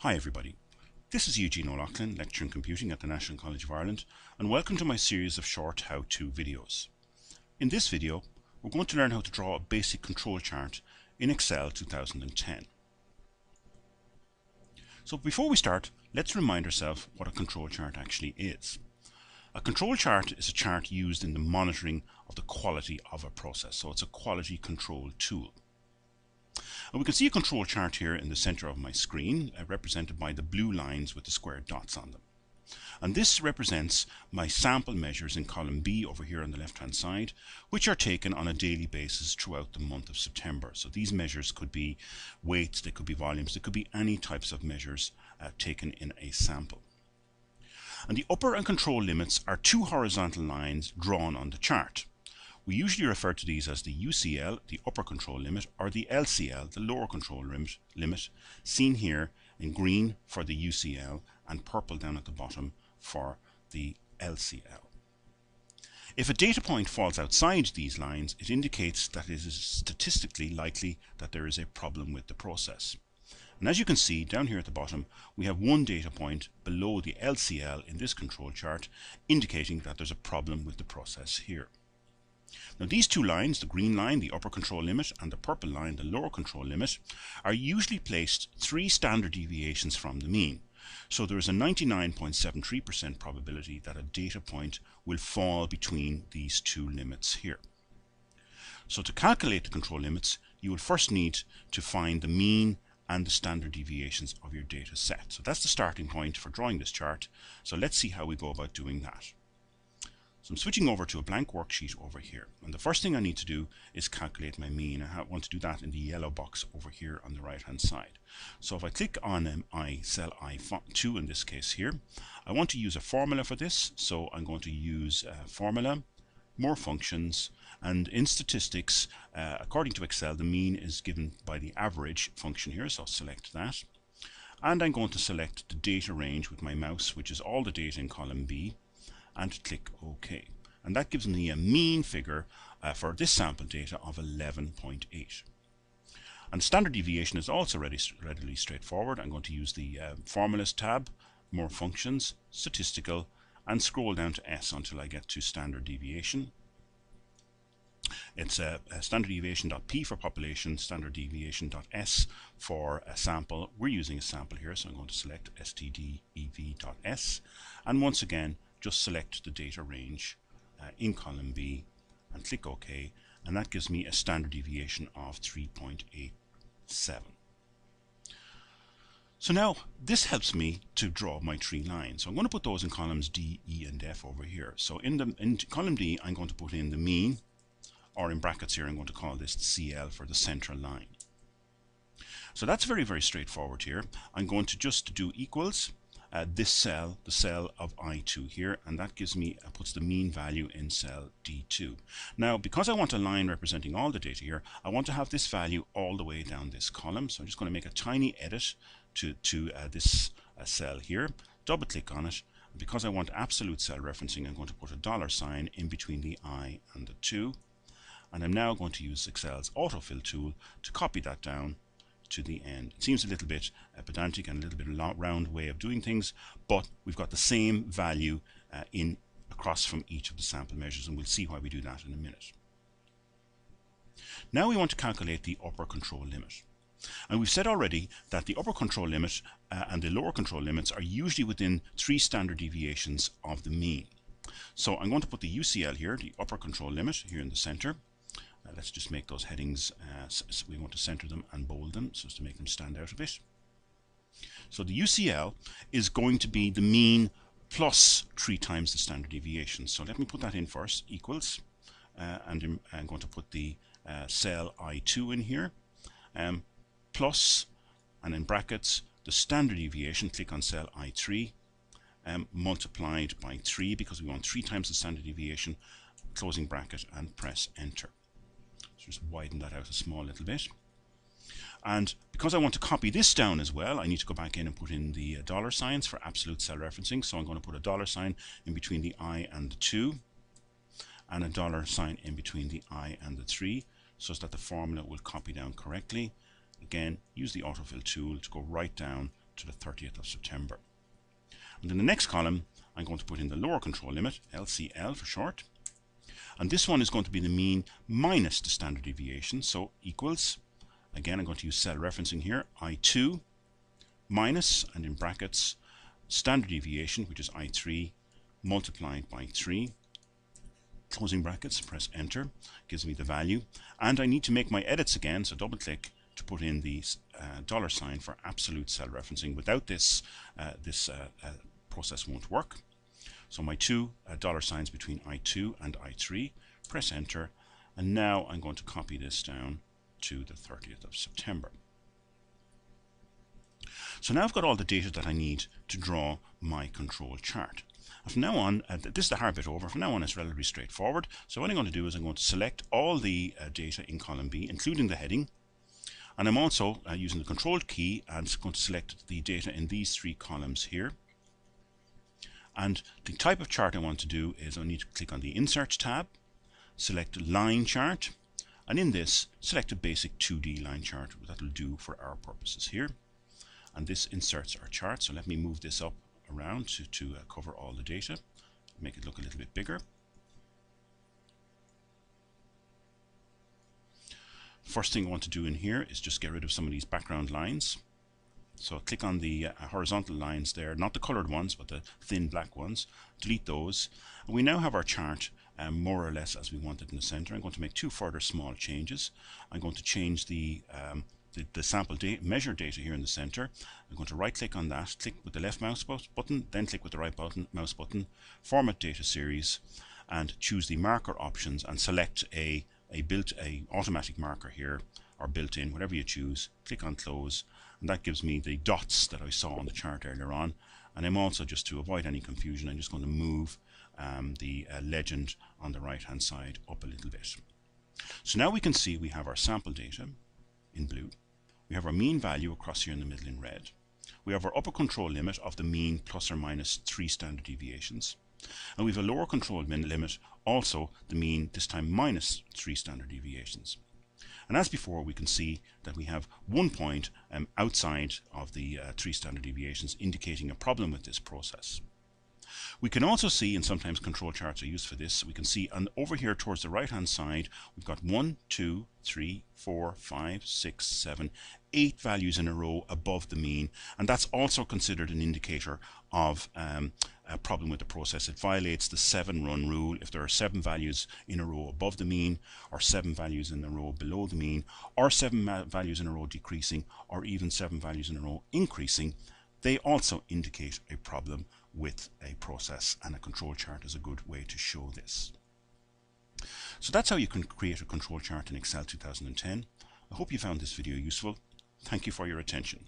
Hi everybody, this is Eugene O'Loughlin, Lecturer in Computing at the National College of Ireland, and welcome to my series of short how-to videos. In this video, we're going to learn how to draw a basic control chart in Excel 2010. So before we start, let's remind ourselves what a control chart actually is. A control chart is a chart used in the monitoring of the quality of a process, so it's a quality control tool. And we can see a control chart here in the center of my screen, represented by the blue lines with the square dots on them. And this represents my sample measures in column B over here on the left hand side, which are taken on a daily basis throughout the month of September. So these measures could be weights, they could be volumes, they could be any types of measures taken in a sample. And the upper and control limits are two horizontal lines drawn on the chart. We usually refer to these as the UCL, the upper control limit, or the LCL, the lower control limit, seen here in green for the UCL and purple down at the bottom for the LCL. If a data point falls outside these lines, it indicates that it is statistically likely that there is a problem with the process. And as you can see down here at the bottom, we have one data point below the LCL in this control chart, indicating that there's a problem with the process here. Now these two lines, the green line, the upper control limit, and the purple line, the lower control limit, are usually placed 3 standard deviations from the mean. So there is a 99.73% probability that a data point will fall between these two limits here. So to calculate the control limits, you will first need to find the mean and the standard deviations of your data set. So that's the starting point for drawing this chart. So let's see how we go about doing that. So I'm switching over to a blank worksheet over here, and the first thing I need to do is calculate my mean. I want to do that in the yellow box over here on the right hand side. So if I click on cell I2 in this case here, I want to use a formula for this. So I'm going to use formula, more functions, and in statistics, according to Excel, the mean is given by the average function here, so I'll select that. And I'm going to select the data range with my mouse, which is all the data in column B, and click OK. And that gives me a mean figure for this sample data of 11.8. And standard deviation is also readily straightforward. I'm going to use the Formulas tab, More Functions, Statistical, and scroll down to S until I get to standard deviation. It's standard deviation.p for population, standard deviation.s for a sample. We're using a sample here, so I'm going to select stdev.s, and once again just select the data range in column B and click OK, and that gives me a standard deviation of 3.87. So now this helps me to draw my 3 lines. So I'm going to put those in columns D, E and F over here. So in column D I'm going to put in the mean, or in brackets here I'm going to call this CL for the central line. So that's very, very straightforward here. I'm going to just do equals this cell, the cell of I2 here, and that gives me, puts the mean value in cell D2. Now, because I want a line representing all the data here, I want to have this value all the way down this column. So I'm just going to make a tiny edit to this cell here, double click on it. Because I want absolute cell referencing, I'm going to put a $sign in between the I and the 2. And I'm now going to use Excel's autofill tool to copy that down to the end. It seems a little bit pedantic and a little bit round way of doing things, but we've got the same value across from each of the sample measures, and we'll see why we do that in a minute. Now we want to calculate the upper control limit. And we've said already that the upper control limit and the lower control limits are usually within 3 standard deviations of the mean. So I'm going to put the UCL here, the upper control limit, here in the center. Let's just make those headings, so we want to center them and bold them so as to make them stand out a bit. So the UCL is going to be the mean plus 3 times the standard deviation. So let me put that in first, equals, and I'm going to put the cell I2 in here, plus, and in brackets, the standard deviation, click on cell I3, multiplied by 3 because we want 3 times the standard deviation, closing bracket, and press enter. Just widen that out a small little bit. And because I want to copy this down as well, I need to go back in and put in the $signs for absolute cell referencing. So I'm going to put a $sign in between the I and the 2, and a $sign in between the I and the 3, so that the formula will copy down correctly. Again, use the autofill tool to go right down to the 30th of September. And in the next column, I'm going to put in the lower control limit, LCL for short. And this one is going to be the mean minus the standard deviation, so equals, again I'm going to use cell referencing here, I2 minus, and in brackets, standard deviation, which is I3, multiplied by 3, closing brackets, press enter, gives me the value. And I need to make my edits again, so double click to put in the $sign for absolute cell referencing. Without this, this process won't work. So my two $signs between I2 and I3, press enter, and now I'm going to copy this down to the 30th of September. So now I've got all the data that I need to draw my control chart. And from now on, this is the hard bit over, from now on it's relatively straightforward. So what I'm going to do is I'm going to select all the data in column B, including the heading, and I'm also using the control key and going to select the data in these three columns here. And the type of chart I want to do is I need to click on the Insert tab, select Line Chart, and in this, select a basic 2D line chart. That will do for our purposes here. And this inserts our chart, so let me move this up around to cover all the data, make it look a little bit bigger. First thing I want to do in here is just get rid of some of these background lines. So click on the horizontal lines there, not the colored ones, but the thin black ones. Delete those. And we now have our chart more or less as we want it in the center. I'm going to make two further small changes. I'm going to change the sample measure data here in the center. I'm going to right click on that, click with the left mouse button, then click with the right mouse button, format data series, and choose the marker options and select a automatic marker here, or built-in, whatever you choose. Click on close, and that gives me the dots that I saw on the chart earlier on. And I'm also, just to avoid any confusion, I'm just going to move the legend on the right hand side up a little bit. So now we can see we have our sample data in blue. We have our mean value across here in the middle in red. We have our upper control limit of the mean plus or minus 3 standard deviations. And we have a lower control limit, also the mean, this time minus 3 standard deviations. And as before, we can see that we have 1 point outside of the 3 standard deviations, indicating a problem with this process. We can also see, and sometimes control charts are used for this, we can see over here towards the right hand side, we've got 1, 2, 3, 4, 5, 6, 7, 8 values in a row above the mean, and that's also considered an indicator of a problem with the process. It violates the 7-run rule. If there are 7 values in a row above the mean, or 7 values in a row below the mean, or 7 values in a row decreasing, or even 7 values in a row increasing, they also indicate a problem with a process, and a control chart is a good way to show this. So that's how you can create a control chart in Excel 2010. I hope you found this video useful. Thank you for your attention.